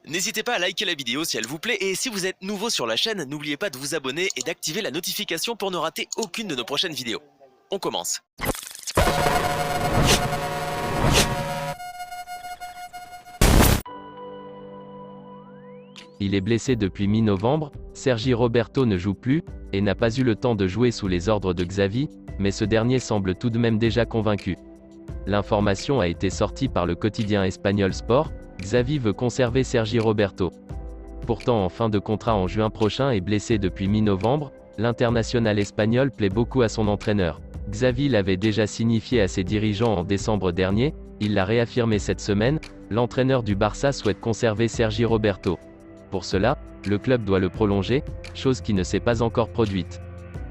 N'hésitez pas à liker la vidéo si elle vous plaît et si vous êtes nouveau sur la chaîne, n'oubliez pas de vous abonner et d'activer la notification pour ne rater aucune de nos prochaines vidéos. On commence. Il est blessé depuis mi-novembre, Sergi Roberto ne joue plus, et n'a pas eu le temps de jouer sous les ordres de Xavi, mais ce dernier semble tout de même déjà convaincu. L'information a été sortie par le quotidien espagnol Sport, Xavi veut conserver Sergi Roberto. Pourtant en fin de contrat en juin prochain et blessé depuis mi-novembre, l'international espagnol plaît beaucoup à son entraîneur. Xavi l'avait déjà signifié à ses dirigeants en décembre dernier, il l'a réaffirmé cette semaine, l'entraîneur du Barça souhaite conserver Sergi Roberto. Pour cela, le club doit le prolonger, chose qui ne s'est pas encore produite.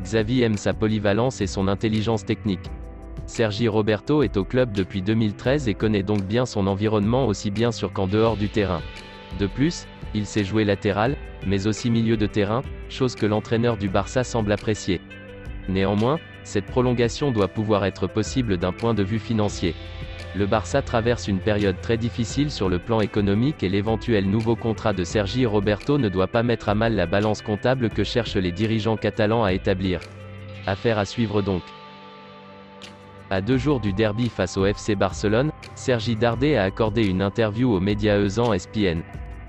Xavi aime sa polyvalence et son intelligence technique. Sergi Roberto est au club depuis 2013 et connaît donc bien son environnement aussi bien sur qu'en dehors du terrain. De plus, il sait jouer latéral, mais aussi milieu de terrain, chose que l'entraîneur du Barça semble apprécier. Néanmoins, cette prolongation doit pouvoir être possible d'un point de vue financier. Le Barça traverse une période très difficile sur le plan économique et l'éventuel nouveau contrat de Sergi Roberto ne doit pas mettre à mal la balance comptable que cherchent les dirigeants catalans à établir. Affaire à suivre donc. À 2 jours du derby face au FC Barcelone, Sergi Darder a accordé une interview aux médias ESPN ESPN.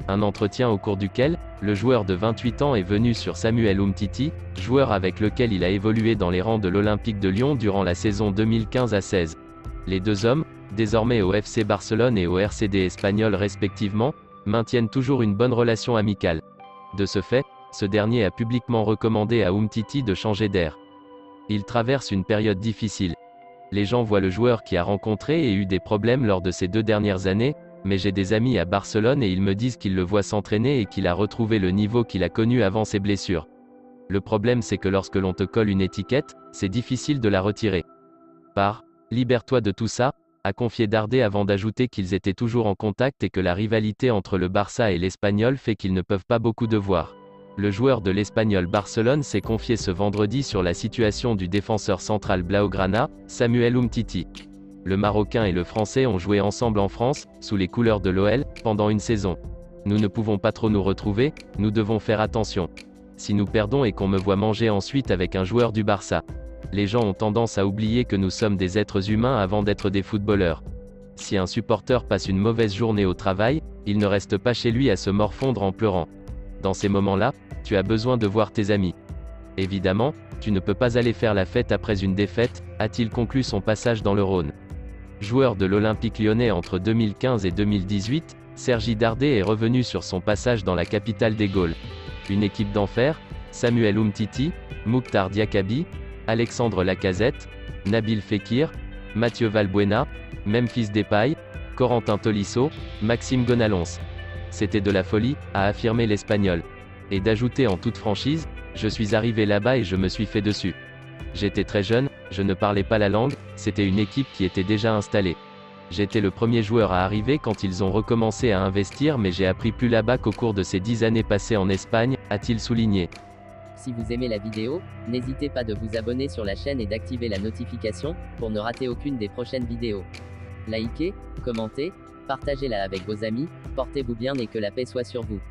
Un entretien au cours duquel, le joueur de 28 ans est venu sur Samuel Umtiti, joueur avec lequel il a évolué dans les rangs de l'Olympique de Lyon durant la saison 2015 à 16. Les deux hommes, désormais au FC Barcelone et au RCD espagnol respectivement, maintiennent toujours une bonne relation amicale. De ce fait, ce dernier a publiquement recommandé à Umtiti de changer d'air. Il traverse une période difficile. Les gens voient le joueur qui a rencontré et eu des problèmes lors de ces 2 dernières années, mais j'ai des amis à Barcelone et ils me disent qu'ils le voient s'entraîner et qu'il a retrouvé le niveau qu'il a connu avant ses blessures. Le problème c'est que lorsque l'on te colle une étiquette, c'est difficile de la retirer. Libère-toi de tout ça, a confié Darder avant d'ajouter qu'ils étaient toujours en contact et que la rivalité entre le Barça et l'Espagnol fait qu'ils ne peuvent pas beaucoup devoir. Le joueur de l'Espagnol Barcelone s'est confié ce vendredi sur la situation du défenseur central blaugrana, Samuel Umtiti. Le Marocain et le Français ont joué ensemble en France, sous les couleurs de l'OL, pendant une saison. Nous ne pouvons pas trop nous retrouver, nous devons faire attention. Si nous perdons et qu'on me voit manger ensuite avec un joueur du Barça. Les gens ont tendance à oublier que nous sommes des êtres humains avant d'être des footballeurs. Si un supporter passe une mauvaise journée au travail, il ne reste pas chez lui à se morfondre en pleurant. Dans ces moments-là, tu as besoin de voir tes amis. Évidemment, tu ne peux pas aller faire la fête après une défaite, a-t-il conclu son passage dans le Rhône. Joueur de l'Olympique lyonnais entre 2015 et 2018, Sergi Darder est revenu sur son passage dans la capitale des Gaules. Une équipe d'enfer, Samuel Umtiti, Mouktar Diakabi, Alexandre Lacazette, Nabil Fekir, Mathieu Valbuena, Memphis Depay, Corentin Tolisso, Maxime Gonalons. C'était de la folie, a affirmé l'Espagnol. Et d'ajouter en toute franchise, je suis arrivé là-bas et je me suis fait dessus. J'étais très jeune, je ne parlais pas la langue, c'était une équipe qui était déjà installée. J'étais le premier joueur à arriver quand ils ont recommencé à investir mais j'ai appris plus là-bas qu'au cours de ces 10 années passées en Espagne, a-t-il souligné. Si vous aimez la vidéo, n'hésitez pas de vous abonner sur la chaîne et d'activer la notification, pour ne rater aucune des prochaines vidéos. Likez, commentez, partagez-la avec vos amis, portez-vous bien et que la paix soit sur vous.